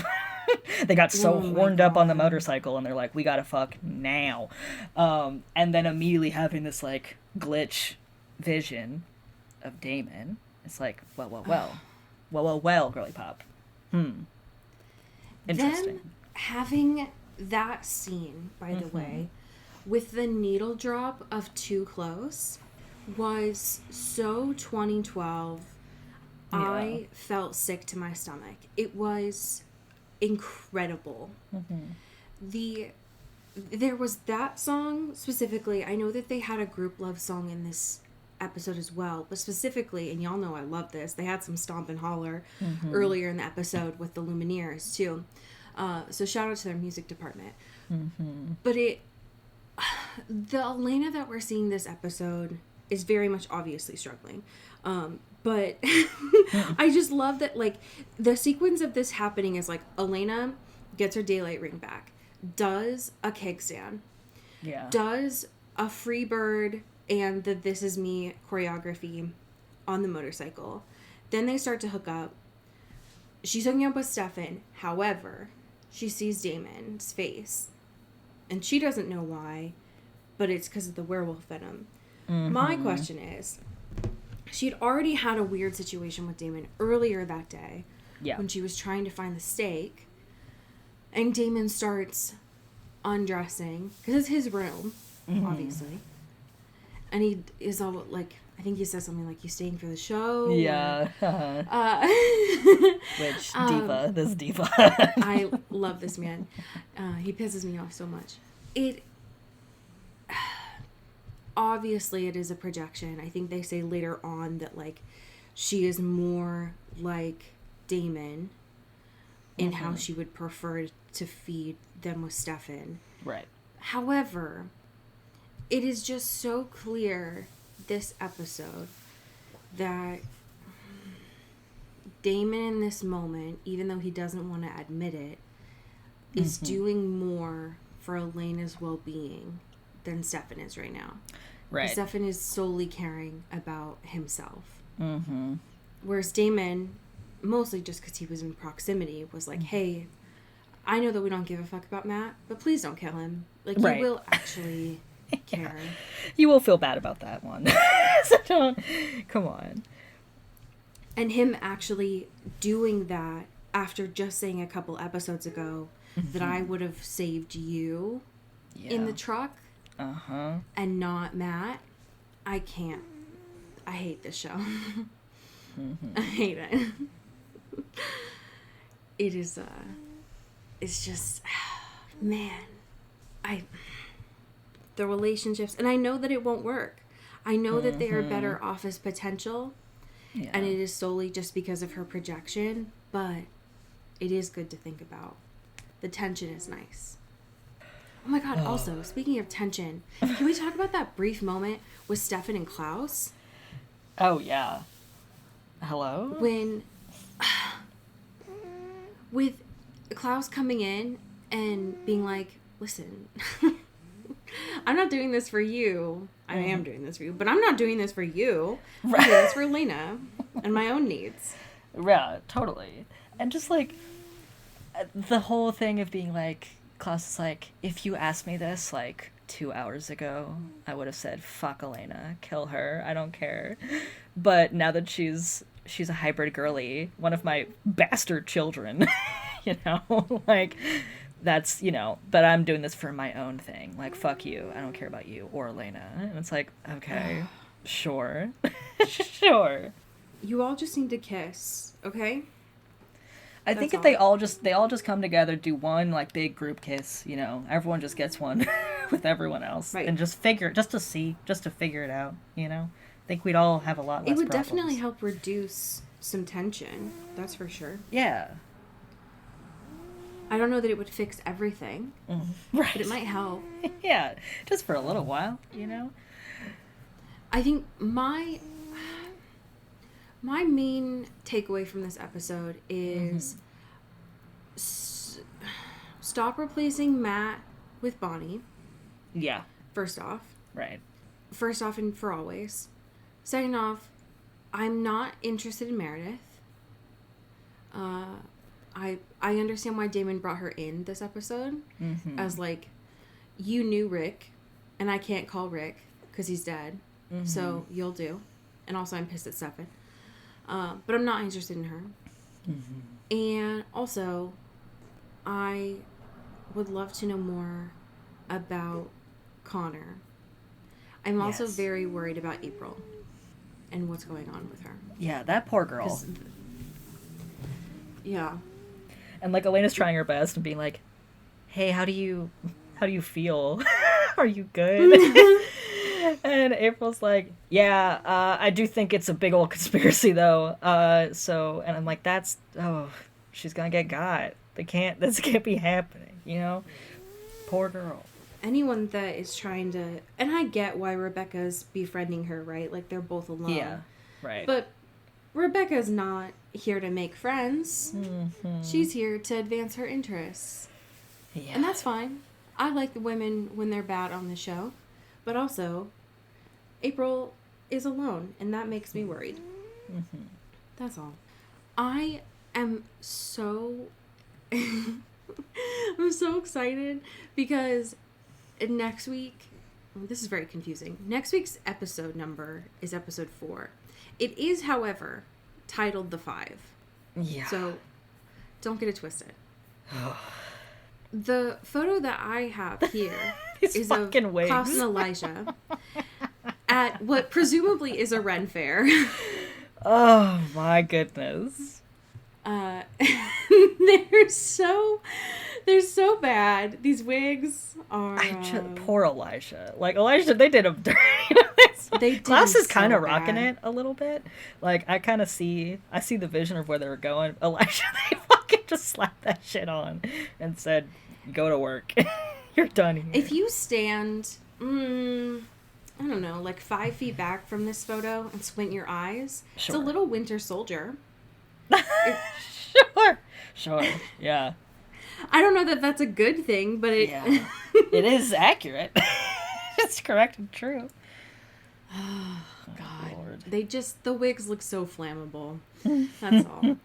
They got so horned up on the motorcycle, and they're like, we gotta fuck now. And then immediately having this, like, glitch vision of Damon. It's like, well, girly pop. Interesting. Them having that scene, by the way, with the needle drop of Too Close was so 2012. Yeah. I felt sick to my stomach. It was incredible. There was that song specifically. I know that they had a group love song in this episode as well, but specifically, and y'all know I love this, they had some stomp and holler earlier in the episode with the Lumineers too. So shout out to their music department. But the Elena that we're seeing this episode is very much obviously struggling. But I just love that, like, the sequence of this happening is, like, Elena gets her daylight ring back, does a keg stand, does a free bird and the This Is Me choreography on the motorcycle. Then they start to hook up. She's hooking up with Stefan. However, she sees Damon's face. And she doesn't know why, but it's because of the werewolf venom. My question is, she'd already had a weird situation with Damon earlier that day when she was trying to find the stake. And Damon starts undressing, because it's his room, obviously. And he is all like, I think he says something like, you staying for the show? Yeah. Which, diva, this diva. I love this man. He pisses me off so much. Obviously it is a projection. I think they say later on that, like, she is more like Damon in how she would prefer to feed than with Stefan. Right. However, it is just so clear this episode that Damon in this moment, even though he doesn't want to admit it, is doing more for Elena's well-being than Stefan is right now. Right. Stefan is solely caring about himself. Whereas Damon, mostly just because he was in proximity, was like, hey, I know that we don't give a fuck about Matt, but please don't kill him. Like, you will actually care. You will feel bad about that one. So don't, come on. And him actually doing that after just saying a couple episodes ago that I would have saved you in the truck and not Matt. I can't. I hate this show. I hate it. It is, it's just, man, the relationships, and I know that it won't work. I know that they are better off as potential, and it is solely just because of her projection, but it is good to think about. The tension is nice. Oh my god, also, speaking of tension, can we talk about that brief moment with Stefan and Klaus? Oh, yeah. Hello? When, with Klaus coming in and being like, listen, I'm not doing this for you. I am doing this for you, but I'm not doing this for you. I'm doing this for Elena and my own needs. Yeah, totally. And just, like, the whole thing of being like, Klaus is like, if you asked me this, like, 2 hours ago, I would have said, fuck Elena, kill her, I don't care. But now that she's a hybrid girly, one of my bastard children, you know, like, that's, you know, but I'm doing this for my own thing. Like, fuck you, I don't care about you or Elena. And it's like, okay, sure, sure. You all just need to kiss, okay? I think if they all just come together, do one, like, big group kiss, you know, everyone just gets one with everyone else. Right. And just figure it out, you know? I think we'd all have a lot less problems. It would definitely help reduce some tension, that's for sure. Yeah. I don't know that it would fix everything. Right. But it might help. Yeah, just for a little while, you know? I think my main takeaway from this episode is stop replacing Matt with Bonnie. Yeah. First off. Right. First off and for always. Second off, I'm not interested in Meredith. I understand why Damon brought her in this episode as like, you knew Rick, and I can't call Rick because he's dead, so you'll do. And also, I'm pissed at Stefan, but I'm not interested in her. And also, I would love to know more about Connor. I'm also very worried about April and what's going on with her. Yeah, that poor girl. Yeah. And like Elena's trying her best and being like, "Hey, how do you feel? Are you good?" And April's like, "Yeah, I do think it's a big old conspiracy though. And I'm like, she's gonna get got. This can't be happening, you know? Poor girl." Anyone that is trying to, and I get why Rebecca's befriending her, right? Like, they're both alone. Yeah, right. But Rebecca's not here to make friends. She's here to advance her interests. Yeah. And that's fine. I like the women when they're bad on the show. But also, April is alone, and that makes me worried. That's all. I am so... I'm so excited because next week, this is very confusing. Next week's episode number is episode 4. It is, however, titled The 5. Yeah. So don't get it twisted. The photo that I have here is of Klaus and Elijah at what presumably is a Ren fair. Oh my goodness. They're so bad. These wigs are poor Elijah. Like, Elijah, they did him dirty. Klaus is kind of rocking it a little bit. Like, I see the vision of where they were going. Elijah, they fucking just slapped that shit on and said, "Go to work. You're done here." If you stand, I don't know, like 5 feet back from this photo and squint your eyes, It's a little Winter Soldier. Sure, yeah. I don't know that that's a good thing, but it is accurate. It's correct and true. Oh, God. Lord. The wigs look so flammable. That's all.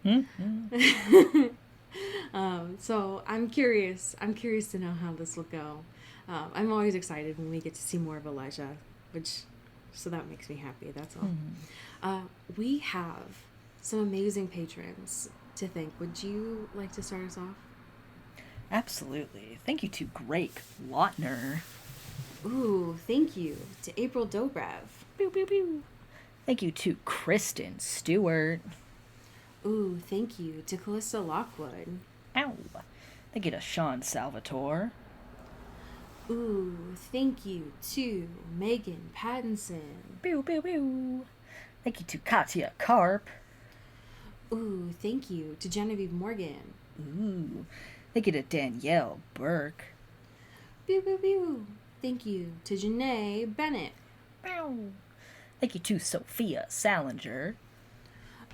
So I'm curious to know how this will go. I'm always excited when we get to see more of Elijah, so that makes me happy. That's all. We have some amazing patrons to thank. Would you like to start us off? Absolutely. Thank you to Greg Lautner. Ooh, thank you to April Dobrev. Pew, pew, pew. Thank you to Kristen Stewart. Ooh, thank you to Callista Lockwood. Ow. Thank you to Sean Salvatore. Ooh, thank you to Megan Pattinson. Pew, pew, pew. Thank you to Katya Karp. Ooh, thank you to Genevieve Morgan. Ooh, thank you to Danielle Burke. Pew, pew, pew. Thank you to Janae Bennett. Bow. Thank you to Sophia Salinger.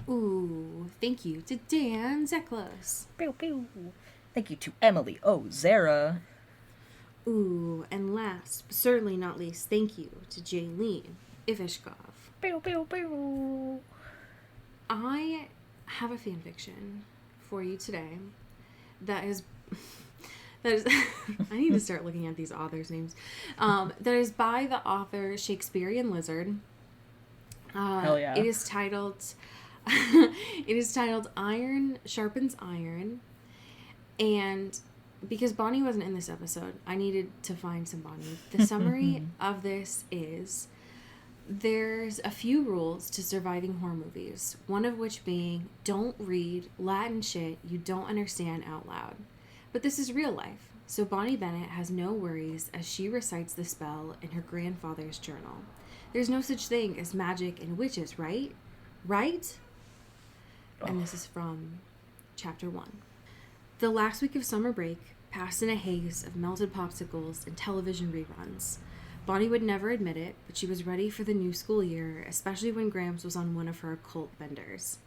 Ooh, thank you to Dan Zeklos. Pew, pew. Thank you to Emily O'Zara. Ooh, and last but certainly not least, thank you to Jaylene Ivishkov. Pew, pew, pew. I have a fanfiction for you today that is I need to start looking at these authors' names. That is by the author Shakespearean Lizard. Hell yeah. It is titled Iron Sharpens Iron. And because Bonnie wasn't in this episode, I needed to find some Bonnie. The summary of this is: there's a few rules to surviving horror movies, one of which being don't read Latin shit you don't understand out loud. But this is real life, so Bonnie Bennett has no worries as she recites the spell in her grandfather's journal. There's no such thing as magic and witches, right? Right? Oh. And this is from chapter 1. The last week of summer break passed in a haze of melted popsicles and television reruns. Bonnie would never admit it, but she was ready for the new school year, especially when Gramps was on one of her occult benders.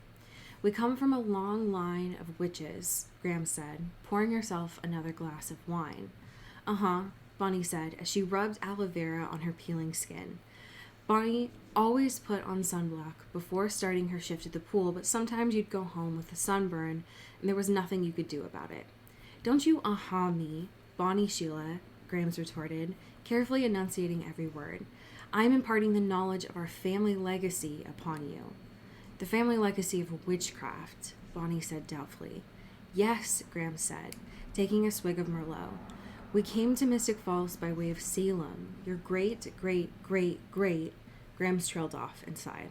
"We come from a long line of witches," Graham said, pouring herself another glass of wine. "Uh-huh," Bonnie said as she rubbed aloe vera on her peeling skin. Bonnie always put on sunblock before starting her shift at the pool, but sometimes you'd go home with a sunburn and there was nothing you could do about it. Don't you aha me, Bonnie Sheila, Grams retorted, carefully enunciating every word. I'm imparting the knowledge of our family legacy upon you. The family legacy of witchcraft, Bonnie said doubtfully. Yes, Grams said, taking a swig of Merlot. We came to Mystic Falls by way of Salem. Your great, Grams trailed off and sighed.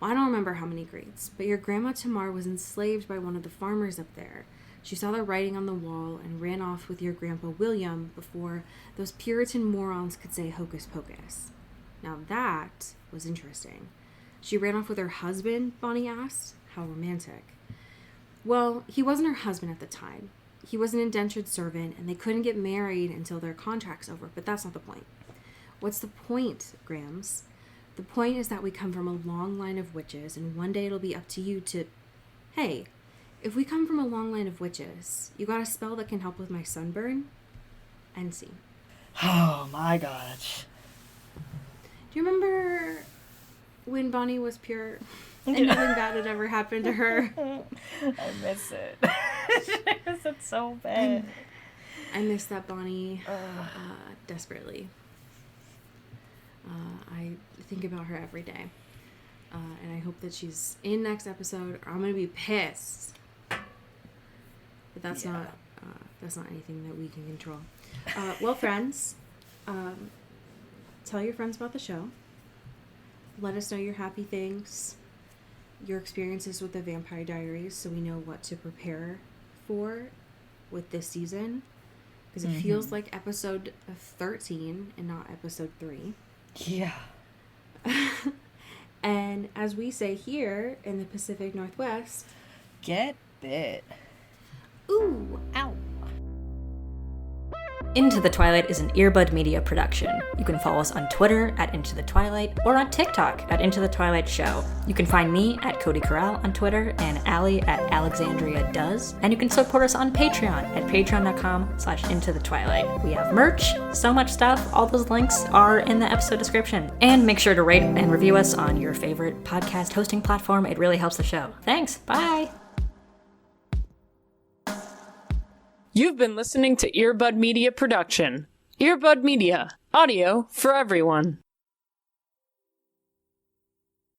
Well, I don't remember how many greats, but your grandma Tamar was enslaved by one of the farmers up there. She saw the writing on the wall and ran off with your grandpa William before those Puritan morons could say hocus pocus. Now that was interesting. She ran off with her husband, Bonnie asked. How romantic. Well, he wasn't her husband at the time. He was an indentured servant, and they couldn't get married until their contract's over, but that's not the point. What's the point, Grams? The point is that we come from a long line of witches, and one day it'll be up to you to... Hey, if we come from a long line of witches, you got a spell that can help with my sunburn? End scene. Oh my gosh. Do you remember when Bonnie was pure and nothing bad had ever happened to her? I miss it. I miss it so bad. I miss that Bonnie desperately. I think about her every day. And I hope that she's in next episode, or I'm going to be pissed. But that's not anything that we can control. Well, friends, tell your friends about the show. Let us know your happy things, your experiences with the Vampire Diaries, so we know what to prepare for with this season. Because it feels like episode 13 and not episode 3. Yeah. And as we say here in the Pacific Northwest, get bit. Ooh. Ow. Into the Twilight is an Earbud Media production. You can follow us on Twitter at Into the Twilight or on TikTok at Into the Twilight Show. You can find me at Cody Corral on Twitter and Allie at Alexandria Does. And you can support us on Patreon at patreon.com/Into the Twilight. We have merch, so much stuff. All those links are in the episode description. And make sure to rate and review us on your favorite podcast hosting platform. It really helps the show. Thanks. Bye. You've been listening to Earbud Media Production. Earbud Media, audio for everyone.